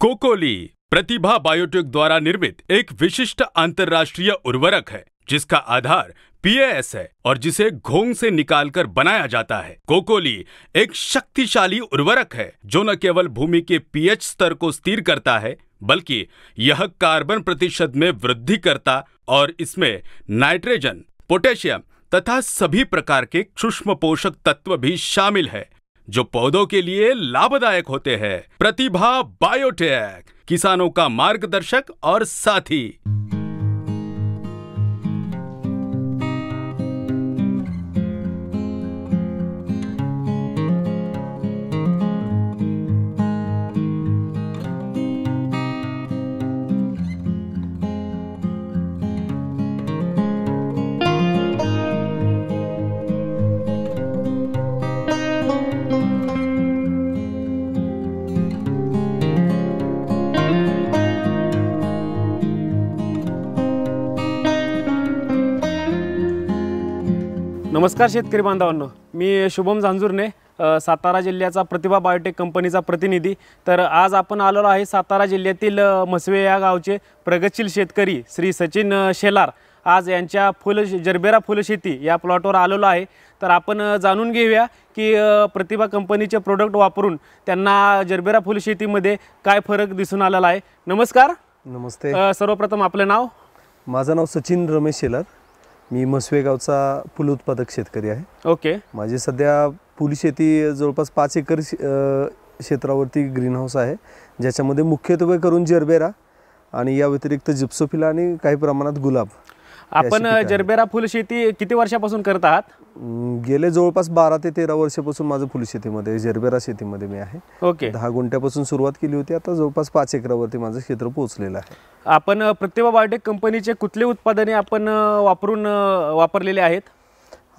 कोकोली प्रतिभा biotech द्वारा निर्मित एक विशिष्ट अंतर्राष्ट्रीय उर्वरक है जिसका आधार पीएएस है और जिसे घोंघ से निकालकर बनाया जाता है। कोकोली एक शक्तिशाली उर्वरक है जो न केवल भूमि के पीएच स्तर को स्थिर करता है बल्कि यह कार्बन प्रतिशत में वृद्धि करता और इसमें नाइट्रोजन, पोटेशियम तथा सभी प्रकार के सूक्ष्म पोषक तत्व भी शामिल है जो पौधों के लिए लाभदायक होते हैं। प्रतिभा बायोटेक, किसानों का मार्गदर्शक और साथी। नमस्कार शेतकरी बांधवांनो, मी शुभम झांजुर्णे, सातारा जिल्ह्याचा प्रतिभा बायोटेक कंपनीचा प्रतिनिधी। तर आज आपण आलेलो आहे सातारा जिल्ह्यातील मसवे या गावचे प्रगतशील शेतकरी श्री सचिन शेलार आज यांच्या जरबेरा फुलशेती या प्लॉटवर आलेलो आहे। तर आपण जाणून घेऊया की प्रतिभा कंपनीचे प्रोडक्ट वापरून त्यांना जरबेरा फुलशेतीमध्ये काय फरक दिसून आलेला आहे। नमस्कार। नमस्ते। सर्वप्रथम आपले नाव? माझं नाव सचिन रमेश शेलार, मी मसवे गावचा फुल उत्पादक शेतकरी आहे। ओके। माझी सध्या फुलशेती जवळपास 5 एकर क्षेत्रावरती ग्रीन हाऊस आहे, ज्याच्यामध्ये मुख्यत्वे करून जरबेरा आणि या व्यतिरिक्त जिप्सोफिला आणि काही प्रमाणात गुलाब। आपण जरबेरा फुलशेती किती वर्षापासून करत आहात? गेले जवळपास 12 ते 13 वर्षापासून माझं फुलशेतीमध्ये जरबेरा शेतीमध्ये मी आहे। ओके। 10 गुंठ्यापासून सुरुवात केली होती, आता जवळपास 5 एकरावरती माझं क्षेत्र पोहोचलेलं आहे। आपण प्रतिभा बायोटेक कंपनीचे कुठले उत्पादने आपण वापरलेले आहेत?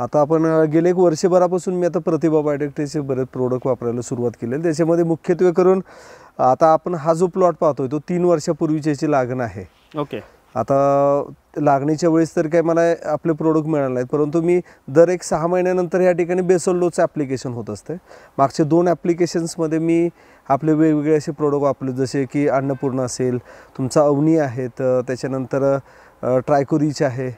आता आपण गेले 1 वर्षभरापासून मी आता प्रतिभा बायोटेकचे बरेच प्रोडक्ट वापरायला सुरुवात केली। त्याच्यामध्ये मुख्यत्वे करून आता आपण हा जो प्लॉट पाहतोय तो 3 वर्षापूर्वीची लागण आहे। ओके। आता लागणीच्या वेळेस तर काय मला आपले प्रोडक्ट मिळाले नाहीत, परंतु मी दर 6 महिन्यानंतर या ठिकाणी बेसल डोजचं ॲप्लिकेशन होत असते। मागचे 2 ॲप्लिकेशन्समध्ये मी आपले वेगवेगळे असे प्रोडक्ट वापरले, जसे की अन्नपूर्णा असेल, तुमचा अवनी आहेत, त्याच्यानंतर ट्रायकोरिच आहे।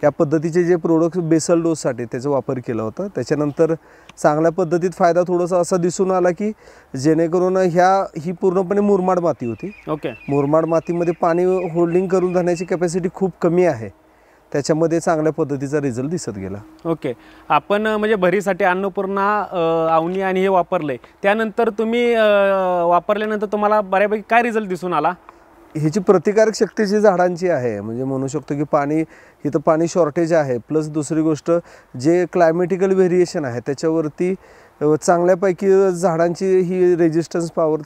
या पद्धतीचे जे प्रोडक्ट बेसल डोजसाठी त्याचा वापर केला होता। त्याच्यानंतर चांगल्या पद्धतीत फायदा थोडासा असा दिसून आला की जेणेकरून ही पूर्णपणे मुरमाड माती होती। ओके। मुरमाड मातीमध्ये पाणी होल्डिंग करून धरण्याची कॅपॅसिटी खूप कमी आहे, त्याच्यामध्ये चांगल्या पद्धतीचा रिझल्ट दिसत गेला। ओके। आपण म्हणजे भरीसाठी अन्नपूर्णा, अवनी आणि हे वापरले, त्यानंतर तुम्ही वापरल्यानंतर तुम्हाला बऱ्यापैकी काय रिझल्ट दिसून आला? ह्याची प्रतिकारक शक्ती जी झाडांची आहे, म्हणजे म्हणू शकतो की इथं पाणी शॉर्टेज आहे, प्लस दुसरी गोष्ट जे क्लायमेटिकल व्हेरिएशन आहे त्याच्यावरती चांगल्यापैकी झाडांची ही रेजिस्टन्स पॉवर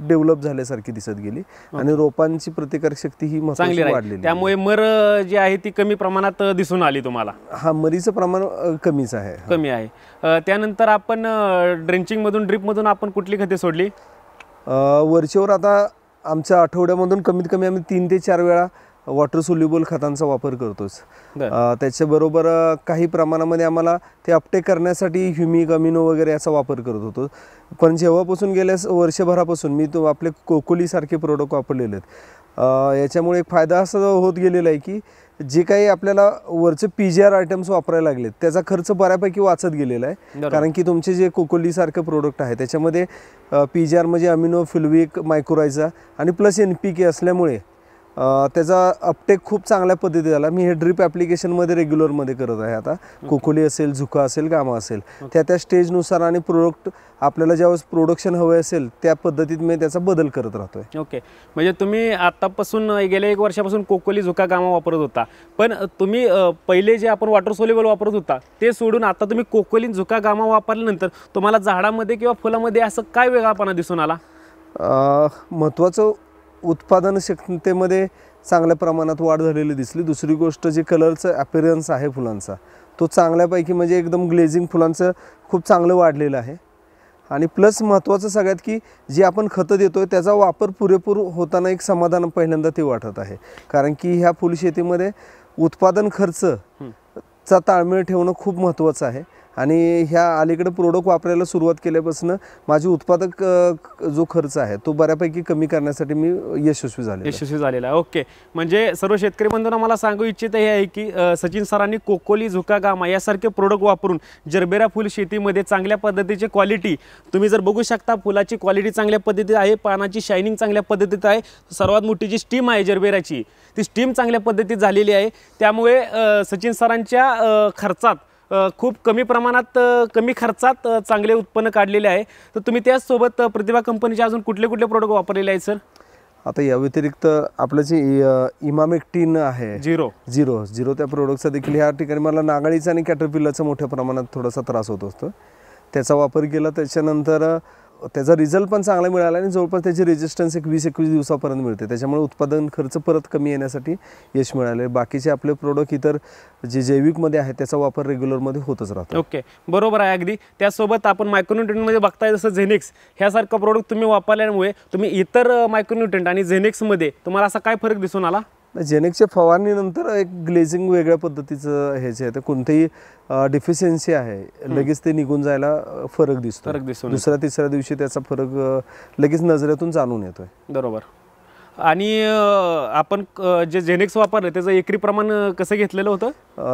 डेव्हलप झाल्यासारखी दिसत गेली आणि रोपांची प्रतिकारक शक्ती ही चांगली वाढलेली, त्यामुळे मर जी आहे ती कमी प्रमाणात दिसून आली तुम्हाला? हा, मरीचं प्रमाण कमीच आहे, कमी आहे। त्यानंतर आपण ड्रेंचिंगमधून, ड्रिपमधून आपण कुठली खते सोडली? वरचीवर आता आमच्या आठवड्यामधून कमीत कमी आम्ही 3 ते 4 वेळा वॉटर सोल्युबल खतांचा वापर करतोच। त्याच्याबरोबर काही प्रमाणामध्ये आम्हाला ते अपटेक करण्यासाठी ह्युमिक, अमिनो वगैरे याचा वापर करत होतो। पण जेव्हापासून गेल्या वर्षभरापासून मी आपले कोकोलीसारखे प्रोडक्ट वापरलेले आहेत, याच्यामुळे एक फायदा असा होत गेलेला आहे की जे काही आपल्याला वरचे पीजीआर आयटम्स वापरायला लागलेत त्याचा खर्च बऱ्यापैकी वाचत गेलेला आहे। कारण की तुमचे जे कोकोलीसारखे प्रोडक्ट आहे त्याच्यामध्ये पीजीआर म्हणजे अमिनो, फिल्विक, मायक्रोरायझा आणि प्लस NPK असल्यामुळे त्याचा अपटेक खूप चांगल्या पद्धतीने झाला। मी हे ड्रिप ॲप्लिकेशनमध्ये रेग्युलरमध्ये करत आहे आता। कोकोली असेल, झुका असेल, गामा असेल, त्या स्टेजनुसार आणि प्रोडक्ट आपल्याला ज्यावेळेस प्रोडक्शन हवे असेल त्या पद्धतीत मी त्याचा बदल करत राहतोय। ओके। म्हणजे तुम्ही आतापासून गेल्या 1 वर्षापासून कोकोली, झुका, गामा वापरत होता, पण तुम्ही पहिले जे आपण वॉटर सोल्युबल वापरत होता ते सोडून आता तुम्ही कोकोली, झुका, गामा वापरल्यानंतर तुम्हाला झाडामध्ये किंवा फुलामध्ये असं काय वेगळापणा दिसून आला? महत्त्वाचं उत्पादन क्षमतेमध्ये चांगल्या प्रमाणात वाढ झालेली दिसली। दुसरी गोष्ट जे कलरचं ॲपिरन्स आहे फुलांचा तो चांगल्यापैकी म्हणजे एकदम ग्लेझिंग फुलांचं खूप चांगलं वाढलेलं आहे। आणि प्लस महत्त्वाचं सगळ्यात की जे आपण खतं देतोय त्याचा वापर पुरेपूर होताना एक समाधान पहिल्यांदा ते वाटत आहे, कारण की ह्या फुलशेतीमध्ये उत्पादन खर्च चा ताळमेळ ठेवणं खूप महत्त्वाचं आहे आणि ह्या अलीकडे प्रोडक्ट वापरायला सुरुवात केल्यापासून माझी उत्पादक जो खर्च आहे तो बऱ्यापैकी कमी करण्यासाठी मी यशस्वी झालेला आहे. ओके, म्हणजे सर्व शेतकरी बंधूंना मला सांगू इच्छित हे आहे की सचिन सरांनी कोकोली, झुका गामा यासारखे प्रोडक्ट वापरून जरबेरा फुल शेतीमध्ये चांगल्या पद्धतीची क्वालिटी तुम्ही जर बघू शकता, फुलाची क्वालिटी चांगल्या पद्धतीत आहे, पानाची शायनिंग चांगल्या पद्धतीत आहे, सर्वात मोठी जी स्टीम आहे जरबेराची ती स्टीम चांगल्या पद्धतीत झालेली आहे. त्यामुळे सचिन सरांच्या खर्चात खूप कमी प्रमाणात कमी खर्चात चांगले उत्पन्न काढलेले आहे. तर तुम्ही त्याचसोबत प्रतिभा कंपनीचे अजून कुठले कुठले प्रोडक्ट वापरलेले आहेत सर? आता या व्यतिरिक्त आपलं जे इमामेक्टिन आहे झिरो त्या प्रोडक्टचा देखील ह्या ठिकाणी मला नागाळीचा आणि कॅटरपिलरचा मोठ्या प्रमाणात थोडासा त्रास होत असतो. त्याचा वापर केला, त्याच्यानंतर त्याचा रिझल्ट पण चांगला मिळाला आणि जवळपास त्याची रेजिस्टन्स 20-21 दिवसापर्यंत मिळते. त्याच्यामुळे उत्पादन खर्च परत कमी येण्यासाठी यश मिळाले. बाकीचे आपले प्रोडक्ट इतर जे जैविकमध्ये आहेत त्याचा वापर रेग्युलरमध्ये होतच राहतो. ओके, बरोबर आहे अगदी. त्यासोबत आपण मायक्रोन्यूट्रंटमध्ये बघताय जसं झेनेक्स ह्यासारखं प्रोडक्ट तुम्ही वापरल्यामुळे तुम्ही इतर मायक्रोन्यूट्रंट आणि झेनेक्समध्ये तुम्हाला असा काय फरक दिसून आला? जेनेक्सच्या फवारणीनंतर एक ग्लेझिंग वेगळ्या पद्धतीचं ह्याचे आहे, तर कोणतेही डिफिशियन्सी आहे लगेच ते निघून जायला फरक दिसतो. दुसऱ्या तिसऱ्या दिवशी त्याचा फरक लगेच नजरेतून जाणून येतोय. बरोबर. आणि आपण जे जेनेक्स वापरलं त्याचं एकरी प्रमाण कसं घेतलेलं होतं?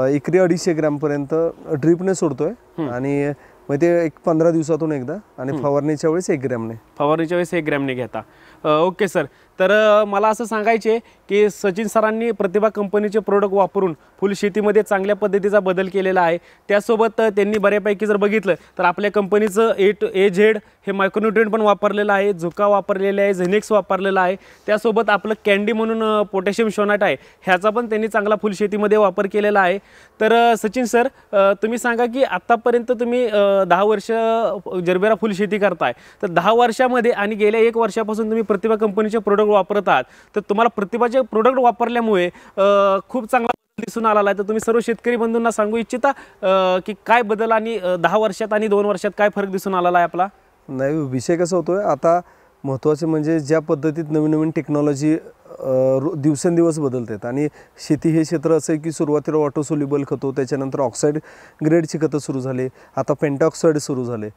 एकरी 250 ग्रॅमपर्यंत ड्रीपने सोडतोय आणि मग ते 15 दिवसातून एकदा, आणि फवारणीच्या वेळेस 1 ग्रॅमने घेता. ओके सर, तर मला असं सांगायचे की सचिन सरांनी प्रतिभा कंपनीचे प्रोडक्ट वापरून फुलशेतीमध्ये चांगल्या पद्धतीचा बदल केलेला आहे. त्यासोबत त्यांनी बऱ्यापैकी जर बघितलं तर आपल्या कंपनीचं AZ हे मायक्रोन्यूट्रिएंट पण वापरलेलं आहे, झुका वापरलेला आहे, झेनेक्स वापरलेला आहे. त्यासोबत आपलं कॅन्डी म्हणून पोटॅशियम शोनाट आहे ह्याचा पण त्यांनी चांगला फुलशेतीमध्ये वापर केलेला आहे. तर सचिन सर, तुम्ही सांगा की आत्तापर्यंत तुम्ही 10 वर्ष जरबेरा फुलशेती करताय, तर 10 वर्षामध्ये आणि गेल्या 1 वर्षापासून तुम्ही प्रतिभा कंपनीचे प्रोडक्ट वापरत आहात, तर तुम्हाला प्रतिभाचे प्रोडक्ट वापरल्यामुळे खूप चांगला बदल दिसून आला आहे. तर तुम्ही सर्व शेतकरी बंधूंना सांगू इच्छिता की काय बदल आणि 10 वर्षात आणि 2 वर्षात काय फरक दिसून आला आहे आपला? नाही, विषय कसा होतोय आता, महत्त्वाचे म्हणजे ज्या पद्धतीत नवीन टेक्नॉलॉजी दिवसेंदिवस बदलतात आणि शेती हे क्षेत्र असं आहे की सुरुवातीला वॉटर सोल्युबल खतं, त्याच्यानंतर ऑक्साईड ग्रेडची खतं सुरू झाले, आता पेंटॉक्साईड सुरू झाले,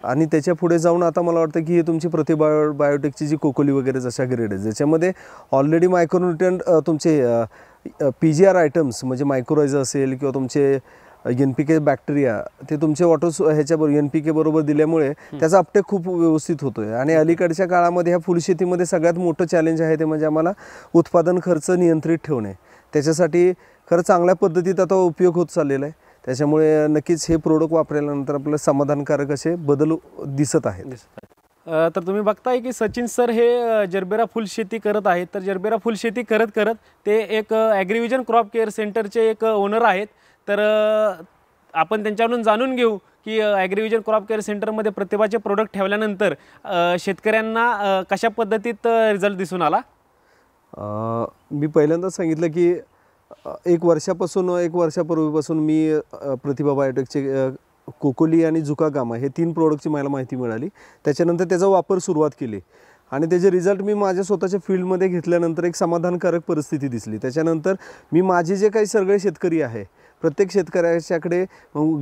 आणि त्याच्या पुढे जाऊन आता मला वाटतं की हे तुमची प्रतिभा बायोटेकची जी कोकोली वगैरे जशा ग्रेड आहे ज्याच्यामध्ये ऑलरेडी मायक्रोन्यूट्रिएंट तुमचे PGR आयटम्स म्हणजे मायक्रोरायझर असेल किंवा तुमचे NPK बॅक्टेरिया ते तुमचे ह्याच्याबरोबर NPK बरोबर दिल्यामुळे त्याचा अपटेक खूप व्यवस्थित होतोय. आणि अलीकडच्या काळामध्ये ह्या फुलशेतीमध्ये सगळ्यात मोठं चॅलेंज आहे ते म्हणजे आम्हाला उत्पादन खर्च नियंत्रित ठेवणे. त्याच्यासाठी खरं चांगल्या पद्धतीत आता उपयोग होत चाललेला आहे. त्याच्यामुळे नक्कीच हे प्रोडक्ट वापरल्यानंतर आपल्याला समाधानकारक असे बदल दिसत आहेत. तर तुम्ही बघताय की सचिन सर हे जरबेरा फुलशेती करत आहेत. तर जरबेरा फुलशेती करत करत ते एक ॲग्रीव्हिजन क्रॉप केअर सेंटरचे एक ओनर आहेत. तर आपण त्यांच्याकडून जाणून घेऊ की ॲग्रीव्हिजन क्रॉप केअर सेंटरमध्ये प्रतिभाचे प्रोडक्ट ठेवल्यानंतर शेतकऱ्यांना कशा पद्धतीत रिझल्ट दिसून आला. मी पहिल्यांदा सांगितलं की 1 वर्षापूर्वीपासून मी प्रतिभा बायोटेकचे कोकोली आणि झुका गामा हे 3 प्रोडक्टची मला माहिती मिळाली. त्याच्यानंतर त्याचा वापर सुरुवात केली आणि त्याचे रिझल्ट मी माझ्या स्वतःच्या फील्डमध्ये घेतल्यानंतर एक समाधानकारक परिस्थिती दिसली. त्याच्यानंतर मी माझे जे काही सगळे शेतकरी आहे, प्रत्येक शेतकऱ्याच्याकडे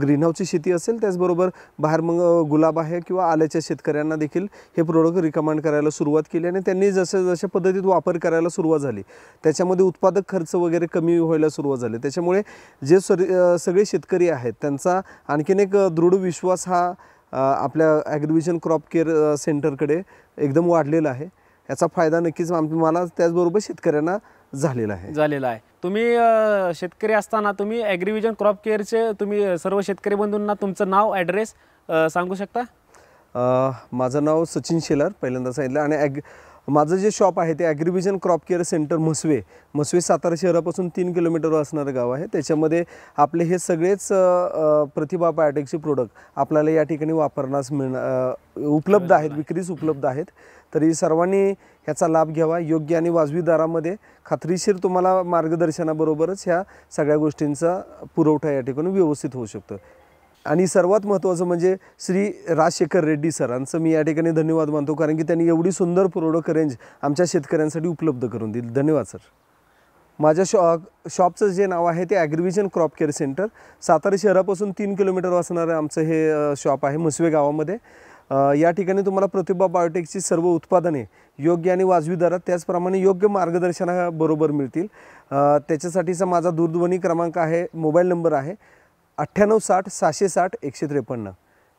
ग्रीनहाऊसची शेती असेल, त्याचबरोबर बाहेर मग गुलाब आहे किंवा आल्याच्या शेतकऱ्यांना देखील हे प्रोडक्ट रिकमेंड करायला सुरुवात केली आणि त्यांनी जशा पद्धतीत वापर करायला सुरुवात झाली त्याच्यामध्ये उत्पादक खर्च वगैरे कमी व्हायला सुरुवात झाली. त्याच्यामुळे जे सगळे शेतकरी आहेत त्यांचा आणखीन एक दृढ विश्वास हा आपल्या ॲग्रीव्हिजन क्रॉप केअर सेंटरकडे एकदम वाढलेला आहे. याचा फायदा नक्कीच मला त्याचबरोबर शेतकऱ्यांना झालेला आहे. तुम्ही शेतकरी असताना तुम्ही ॲग्रीव्हिजन क्रॉप केअरचे तुम्ही सर्व शेतकरी बंधूंना तुमचं नाव ॲड्रेस सांगू शकता? माझं नाव सचिन शेलार पहिल्यांदा सांगितलं आणि माझं जे शॉप आहे ते ॲग्रीव्हिजन क्रॉप केअर सेंटर म्हसवे सातारा शहरापासून 3 किलोमीटरवर असणारं गाव आहे. त्याच्यामध्ये आपले हे सगळेच प्रतिभा बायोटेकचे प्रोडक्ट आपल्याला या ठिकाणी वापरण्यास उपलब्ध आहेत, विक्रीस उपलब्ध आहेत. तरी सर्वांनी ह्याचा लाभ घ्यावा. योग्य आणि वाजवी दरामध्ये खात्रीशीर तुम्हाला मार्गदर्शनाबरोबरच ह्या सगळ्या गोष्टींचा पुरवठा या ठिकाणी व्यवस्थित होऊ शकतो. आणि सर्वात महत्त्वाचं म्हणजे श्री राजशेखर रेड्डी सरांचं मी या ठिकाणी धन्यवाद मानतो, कारण की त्यांनी एवढी सुंदर प्रोडक्ट रेंज आमच्या शेतकऱ्यांसाठी उपलब्ध करून दिली. धन्यवाद सर. माझ्या शॉपचं जे नाव आहे ते ॲग्रिव्हिजन क्रॉप केअर सेंटर. सातारा शहरापासून 3 किलोमीटर असणारं आमचं हे शॉप आहे म्हसवे गावामध्ये. या ठिकाणी तुम्हाला प्रतिभा बायोटेकची सर्व उत्पादने योग्य आणि वाजवी दरात त्याचप्रमाणे योग्य मार्गदर्शनाबरोबर मिळतील. त्याच्यासाठीचा माझा दूरध्वनी क्रमांक आहे, मोबाईल नंबर आहे 9860 660 153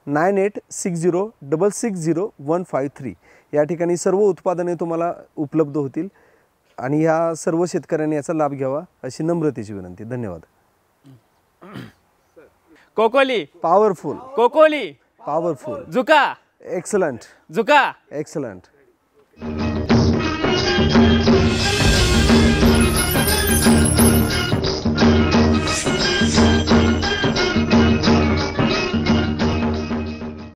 9860660153. या ठिकाणी सर्व उत्पादने तुम्हाला उपलब्ध होतील आणि ह्या सर्व शेतकऱ्यांनी याचा लाभ घ्यावा अशी नम्रतेची विनंती. धन्यवाद. कोकोली, पॉवरफुल, कोकोली, पॉवरफुल, जुका, एक्सलंट, जुका. एक्सलंट.